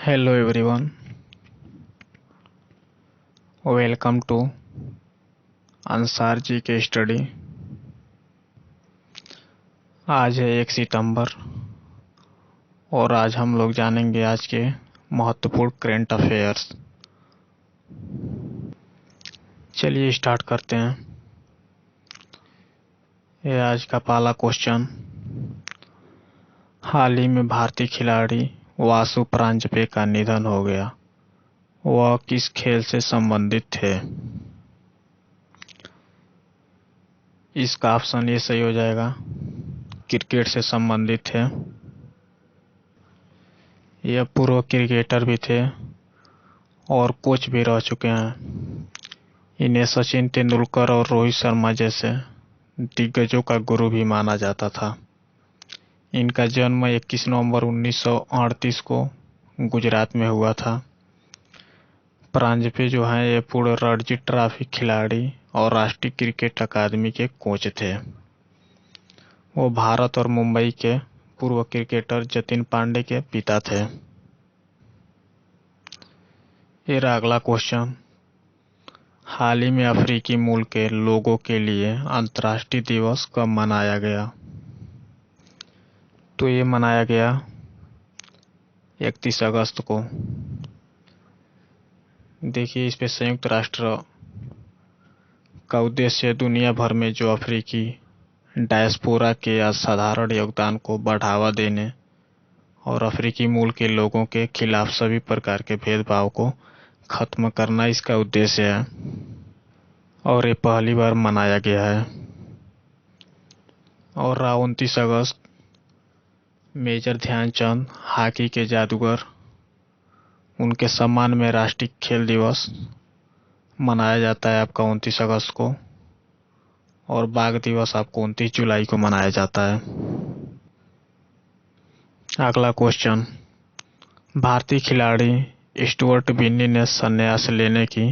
Hello everyone, welcome to Ansar जी के study. आज है 1 सितंबर और आज हम लोग जानेंगे आज के महत्वपूर्ण करंट अफेयर्स। चलिए स्टार्ट करते हैं। ये आज का पहला क्वेश्चन, हाल ही में भारतीय खिलाड़ी वासु परांजपे का निधन हो गया, वह किस खेल से संबंधित थे? इसका ऑप्शन ये सही हो जाएगा, क्रिकेट से संबंधित है। यह पूर्व क्रिकेटर भी थे और कोच भी रह चुके हैं। इन्हें सचिन तेंदुलकर और रोहित शर्मा जैसे दिग्गजों का गुरु भी माना जाता था। इनका जन्म 21 नवंबर 1938 को गुजरात में हुआ था। परांजपे जो हैं ये पूर्व रणजी ट्रॉफी खिलाड़ी और राष्ट्रीय क्रिकेट अकादमी के कोच थे। वो भारत और मुंबई के पूर्व क्रिकेटर जतिन पांडे के पिता थे। ये रहा अगला क्वेश्चन, हाल ही में अफ्रीकी मूल के लोगों के लिए अंतर्राष्ट्रीय दिवस कब मनाया गया? तो ये मनाया गया 31 अगस्त को। देखिए, इस पे संयुक्त राष्ट्र का उद्देश्य दुनिया भर में जो अफ्रीकी डायस्पोरा के असाधारण योगदान को बढ़ावा देने और अफ्रीकी मूल के लोगों के खिलाफ सभी प्रकार के भेदभाव को खत्म करना इसका उद्देश्य है और ये पहली बार मनाया गया है। और 29 अगस्त मेजर ध्यानचंद हॉकी के जादूगर, उनके सम्मान में राष्ट्रीय खेल दिवस मनाया जाता है आपका 29 अगस्त को, और बाघ दिवस आपको 29 जुलाई को मनाया जाता है। अगला क्वेश्चन, भारतीय खिलाड़ी स्टुअर्ट बिन्नी ने संन्यास लेने की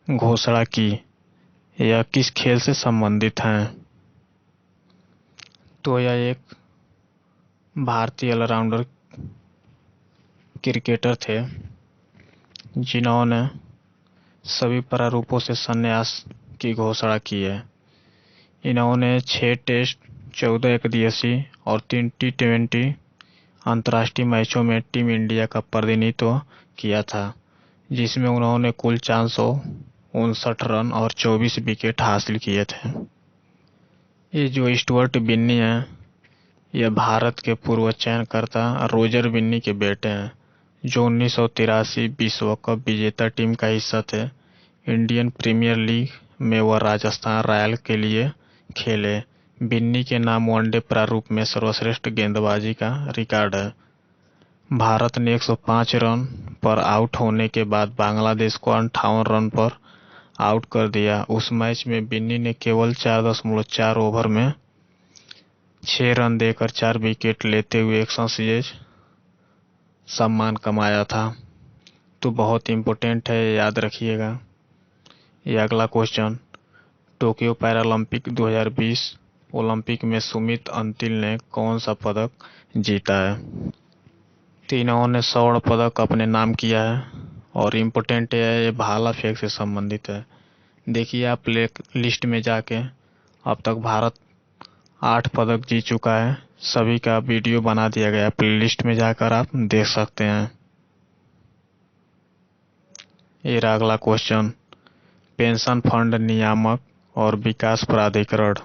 घोषणा की, यह किस खेल से संबंधित हैं? तो यह एक भारतीय ऑलराउंडर क्रिकेटर थे जिन्होंने सभी प्रारूपों से संन्यास की घोषणा की है। इन्होंने 6 टेस्ट, 14 एकदिवसीय और 3 T20 अंतर्राष्ट्रीय मैचों में टीम इंडिया का प्रतिनिधित्व किया था, जिसमें उन्होंने कुल 459 रन और 24 विकेट हासिल किए थे। ये जो स्टुअर्ट बिन्नी हैं, यह भारत के पूर्व चयनकर्ता रोजर बिन्नी के बेटे हैं, जो 1983 विश्व कप विजेता टीम का हिस्सा थे। इंडियन प्रीमियर लीग में वह राजस्थान रॉयल के लिए खेले। बिन्नी के नाम वनडे प्रारूप में सर्वश्रेष्ठ गेंदबाजी का रिकॉर्ड है। भारत ने 105 रन पर आउट होने के बाद बांग्लादेश को 58 रन पर आउट कर दिया। उस मैच में बिन्नी ने केवल 4.4 ओवर में 6 रन देकर 4 विकेट लेते हुए एक संसीज सम्मान कमाया था। तो बहुत इम्पोर्टेंट है, याद रखिएगा। ये अगला क्वेश्चन, टोक्यो पैरालंपिक 2020 ओलंपिक में सुमित अंतिल ने कौन सा पदक जीता है? तो इन्होंने स्वर्ण पदक अपने नाम किया है और इम्पोर्टेंट है, ये भाला फेंक से संबंधित है। देखिए, आप लिस्ट में जाके अब तक भारत 8 पदक जीत चुका है। सभी का वीडियो बना दिया गया, प्लेलिस्ट में जाकर आप देख सकते हैं। ये रहा अगला क्वेश्चन, पेंशन फंड नियामक और विकास प्राधिकरण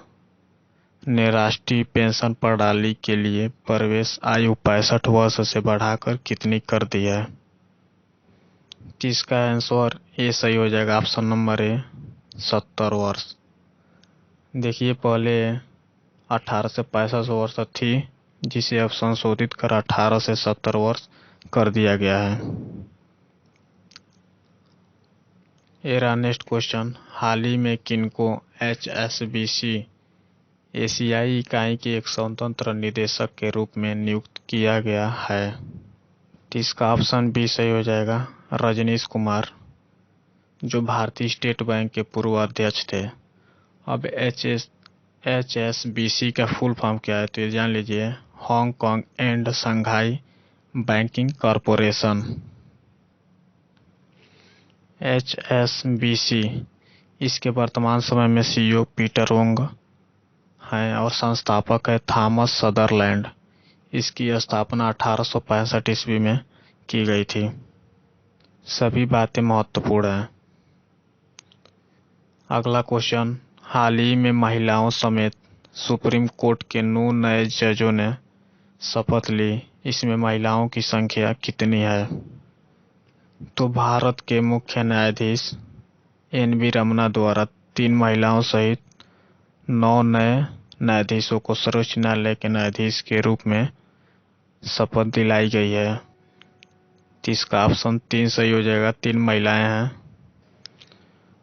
ने राष्ट्रीय पेंशन प्रणाली के लिए प्रवेश आयु 65 वर्ष से बढ़ाकर कितनी कर दी है? किसका आंसर ये सही हो जाएगा, ऑप्शन नंबर ए 70 वर्ष। देखिए, पहले 18 से 65 वर्ष थी, जिसे अब संशोधित कर 18 से 70 वर्ष कर दिया गया है। ये रहा नेक्स्ट क्वेश्चन, हाल ही में किनको HSBC एशियाई इकाई के एक स्वतंत्र निदेशक के रूप में नियुक्त किया गया है? तो इसका ऑप्शन बी सही हो जाएगा, रजनीश कुमार, जो भारतीय स्टेट बैंक के पूर्व अध्यक्ष थे। अब HSBC का फुल फॉर्म क्या है, तो ये जान लीजिए, Hong Kong and Shanghai banking corporation HSBC। इसके वर्तमान समय में CEO पीटर वोंग हैं और संस्थापक है थॉमस सदरलैंड। इसकी स्थापना 1865 ईस्वी में की गई थी। सभी बातें महत्वपूर्ण हैं। अगला क्वेश्चन, हाल ही में महिलाओं समेत सुप्रीम कोर्ट के 9 नए जजों ने शपथ ली। इसमें महिलाओं की संख्या कितनी है? तो भारत के मुख्य न्यायाधीश NV रमन्ना द्वारा 3 महिलाओं सहित 9 नए न्यायाधीशों को सर्वोच्च न्यायालय के न्यायाधीश के रूप में शपथ दिलाई गई है। तो इसका ऑप्शन 3 सही हो जाएगा। 3 महिलाएं हैं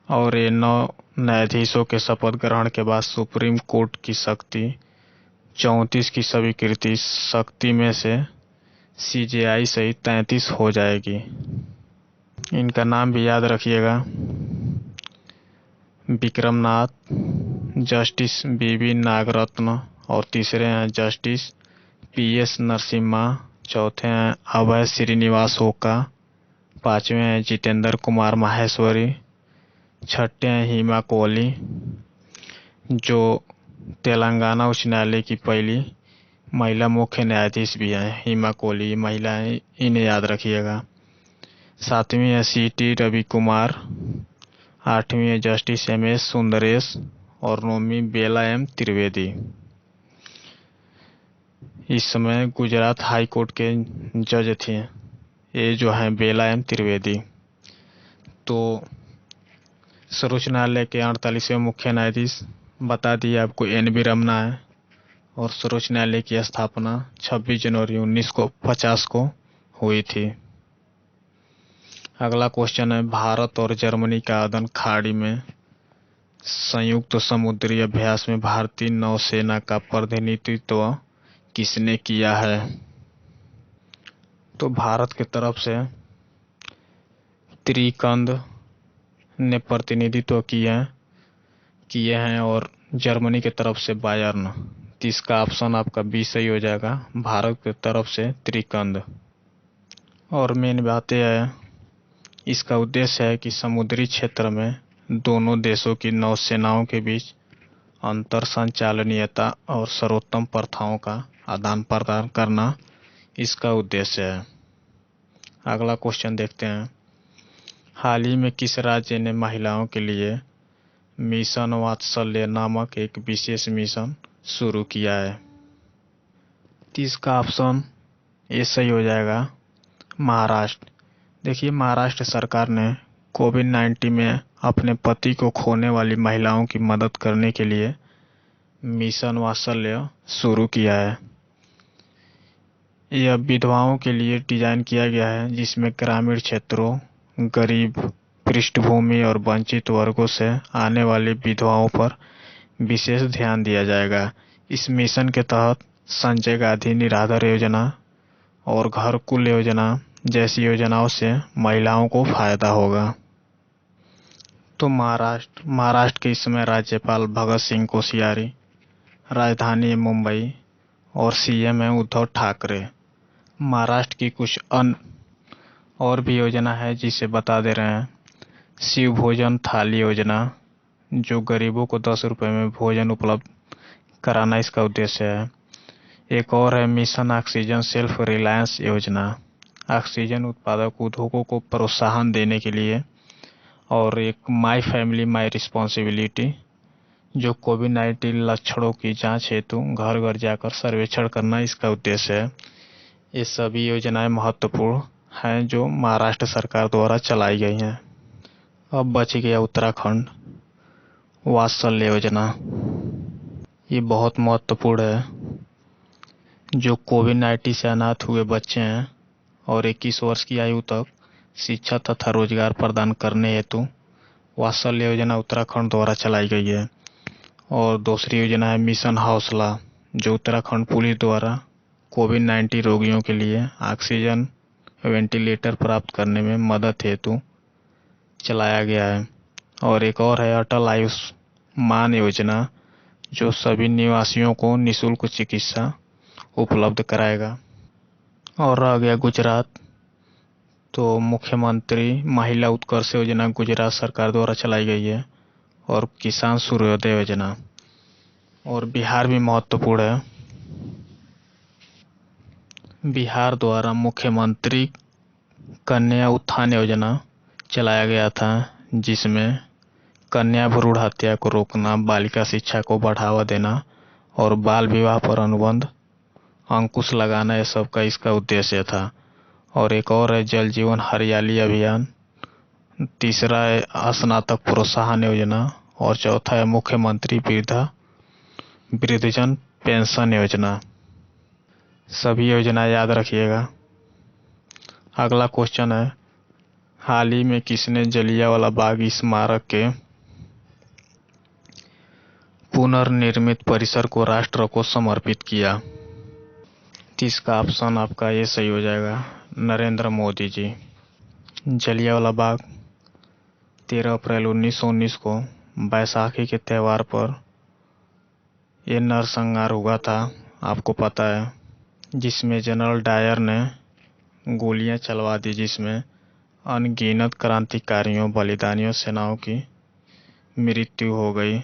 और ये 9 न्यायाधीशों के शपथ ग्रहण के बाद सुप्रीम कोर्ट की शक्ति 34 की स्वीकृति शक्ति में से CJI सहित 33 हो जाएगी। इनका नाम भी याद रखिएगा, विक्रमनाथ, जस्टिस BV नागरत्न और तीसरे हैं जस्टिस PS नरसिम्हा, चौथे हैं अभय श्रीनिवास ओका, पांचवें हैं जितेंद्र कुमार माहेश्वरी, छठे हैं हिमा कोहली जो तेलंगाना उच्च न्यायालय की पहली महिला मुख्य न्यायाधीश भी हैं। हिमा कोहली महिला है, इन्हें याद रखिएगा। सातवीं है CT रवि कुमार, आठवीं है जस्टिस MS सुंदरेश और नौवीं बेला M त्रिवेदी। इस समय गुजरात हाई कोर्ट के जज थे ये जो हैं बेला M त्रिवेदी। तो सर्वोच्च न्यायालय के 48वें मुख्य न्यायाधीश बता दिए आपको NV रमन्ना है और सर्वोच्च न्यायालय की स्थापना 26 जनवरी 1950 को हुई थी। अगला क्वेश्चन है, भारत और जर्मनी का अदन खाड़ी में संयुक्त समुद्री अभ्यास में भारतीय नौसेना का प्रतिनिधित्व किसने किया है? तो भारत की तरफ से त्रिकंद ने प्रतिनिधित्व किए हैं और जर्मनी की तरफ से बायर्न। इसका ऑप्शन आपका B सही हो जाएगा, भारत की तरफ से त्रिकंद। और मेन बात यह है, इसका उद्देश्य है कि समुद्री क्षेत्र में दोनों देशों की नौसेनाओं के बीच अंतर संचालनीयता और सर्वोत्तम प्रथाओं का आदान प्रदान करना इसका उद्देश्य है। अगला क्वेश्चन देखते हैं, हाल ही में किस राज्य ने महिलाओं के लिए मिशन वात्सल्य नामक एक विशेष मिशन शुरू किया है? तो इसका ऑप्शन ए सही हो जाएगा, महाराष्ट्र। देखिए, महाराष्ट्र सरकार ने कोविड-19 में अपने पति को खोने वाली महिलाओं की मदद करने के लिए मिशन वात्सल्य शुरू किया है। यह विधवाओं के लिए डिजाइन किया गया है, जिसमें ग्रामीण क्षेत्रों, गरीब पृष्ठभूमि और वंचित वर्गों से आने वाली विधवाओं पर विशेष ध्यान दिया जाएगा। इस मिशन के तहत संजय गांधी निराधार योजना और घर कुल योजना जैसी योजनाओं से महिलाओं को फायदा होगा। तो महाराष्ट्र के इस समय राज्यपाल भगत सिंह कोश्यारी, राजधानी है मुंबई और CM है उद्धव ठाकरे। महाराष्ट्र की कुछ अन्य और भी योजना है जिसे बता दे रहे हैं। शिव भोजन थाली योजना, जो गरीबों को 10 रुपए में भोजन उपलब्ध कराना इसका उद्देश्य है। एक और है मिशन ऑक्सीजन सेल्फ रिलायंस योजना, ऑक्सीजन उत्पादक उद्योगों को प्रोत्साहन देने के लिए। और एक माई फैमिली माई रिस्पॉन्सिबिलिटी, जो कोविड-19 लक्षणों की जांच हेतु घर घर जाकर सर्वेक्षण करना इसका उद्देश्य है। ये सभी योजनाएं महत्वपूर्ण हैं जो महाराष्ट्र सरकार द्वारा चलाई गई हैं। अब बच गया उत्तराखंड वात्सल्य योजना। ये बहुत महत्वपूर्ण है। जो कोविड-19 से अनाथ हुए बच्चे हैं और 21 वर्ष की आयु तक शिक्षा तथा रोजगार प्रदान करने हेतु वात्सल्य योजना उत्तराखंड द्वारा चलाई गई है। और दूसरी योजना है मिशन हौसला, जो उत्तराखंड पुलिस द्वारा कोविड-19 रोगियों के लिए ऑक्सीजन वेंटिलेटर प्राप्त करने में मदद हेतु चलाया गया है। और एक और है अटल आयुष्मान योजना, जो सभी निवासियों को निःशुल्क चिकित्सा उपलब्ध कराएगा। और रह गया गुजरात, तो मुख्यमंत्री महिला उत्कर्ष योजना गुजरात सरकार द्वारा चलाई गई है, और किसान सूर्योदय योजना। और बिहार भी महत्वपूर्ण है। बिहार द्वारा मुख्यमंत्री कन्या उत्थान योजना चलाया गया था, जिसमें कन्या भ्रूण हत्या को रोकना, बालिका शिक्षा को बढ़ावा देना और बाल विवाह पर अनुबंध अंकुश लगाना, ये सब का इसका उद्देश्य था। और एक और है जल जीवन हरियाली अभियान। तीसरा है स्नातक प्रोत्साहन योजना। और चौथा है मुख्यमंत्री वृद्धजन पेंशन योजना। सभी योजना याद रखिएगा। अगला क्वेश्चन है, हाल ही में किसने जलियांवाला बाग स्मारक के पुनर्निर्मित परिसर को राष्ट्र को समर्पित किया? इसका ऑप्शन आपका ये सही हो जाएगा, नरेंद्र मोदी जी। जलियांवाला बाग 13 अप्रैल 1919 को बैसाखी के त्यौहार पर यह नरसंहार हुआ था, आपको पता है, जिसमें जनरल डायर ने गोलियां चलवा दी, जिसमें अनगिनत क्रांतिकारियों बलिदानियों सेनाओं की मृत्यु हो गई।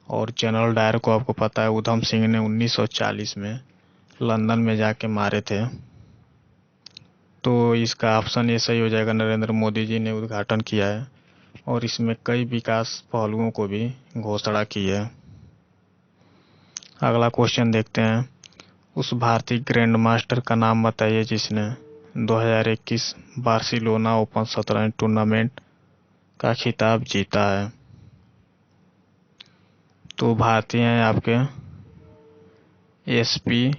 और जनरल डायर को आपको पता है उधम सिंह ने 1940 में लंदन में जाके मारे थे। तो इसका ऑप्शन ये सही हो जाएगा, नरेंद्र मोदी जी ने उद्घाटन किया है और इसमें कई विकास पहलुओं को भी घोषणा की है। अगला क्वेश्चन देखते हैं, उस भारतीय ग्रैंड मास्टर का नाम बताइए जिसने 2021 बार्सिलोना ओपन शतरंज टूर्नामेंट का खिताब जीता है। तो भारतीय हैं आपके SP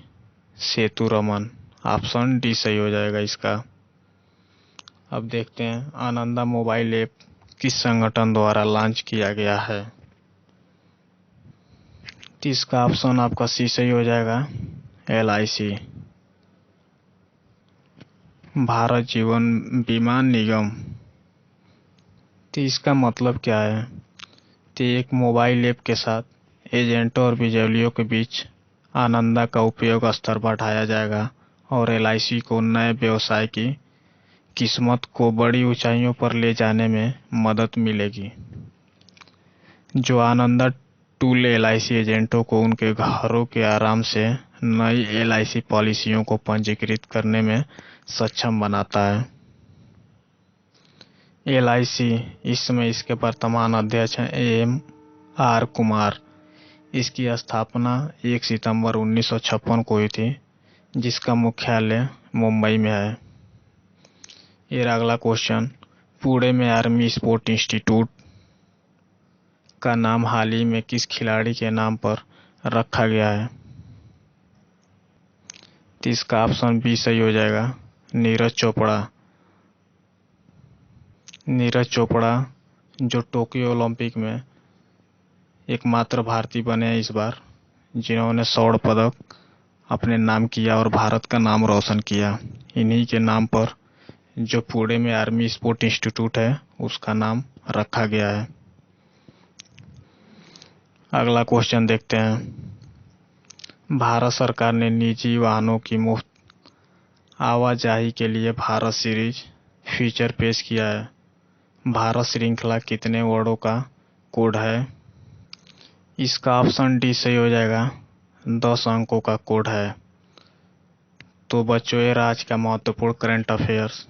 सेतुरमन। ऑप्शन डी सही हो जाएगा इसका। अब देखते हैं, आनंदा मोबाइल ऐप किस संगठन द्वारा लॉन्च किया गया है? तो इसका ऑप्शन आपका सी सही हो जाएगा, LIC, भारत जीवन बीमा निगम। तो इसका मतलब क्या है? तो एक मोबाइल ऐप के साथ एजेंटों और बिचौलियों के बीच आनंदा का उपयोग स्तर बढ़ाया जाएगा और LIC को नए व्यवसाय की किस्मत को बड़ी ऊंचाइयों पर ले जाने में मदद मिलेगी। जो आनंदा टूल LIC एजेंटों को उनके घरों के आराम से नई LIC पॉलिसियों को पंजीकृत करने में सक्षम बनाता है। LIC इस समय इसके वर्तमान अध्यक्ष हैं AM.R. कुमार। इसकी स्थापना 1 सितंबर 1956 को हुई थी, जिसका मुख्यालय मुंबई में है। ये अगला क्वेश्चन, पुणे में आर्मी स्पोर्ट इंस्टीट्यूट का नाम हाल ही में किस खिलाड़ी के नाम पर रखा गया है? तो इसका ऑप्शन बी सही हो जाएगा, नीरज चोपड़ा। नीरज चोपड़ा जो टोक्यो ओलंपिक में एकमात्र भारतीय बने हैं इस बार, जिन्होंने स्वर्ण पदक अपने नाम किया और भारत का नाम रोशन किया। इन्हीं के नाम पर जो पुणे में आर्मी स्पोर्ट इंस्टीट्यूट है उसका नाम रखा गया है। अगला क्वेश्चन देखते हैं, भारत सरकार ने निजी वाहनों की मुफ्त आवाजाही के लिए भारत सीरीज फीचर पेश किया है। भारत श्रृंखला कितने वर्डों का कोड है? इसका ऑप्शन डी सही हो जाएगा, 10 अंकों का कोड है। तो बच्चों, ये आज का महत्वपूर्ण करंट अफेयर्स।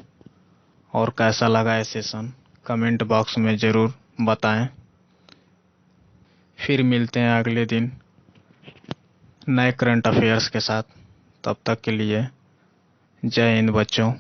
और कैसा लगा ये सेशन कमेंट बॉक्स में ज़रूर बताएं। फिर मिलते हैं अगले दिन नए करंट अफेयर्स के साथ। तब तक के लिए जय हिंद बच्चों।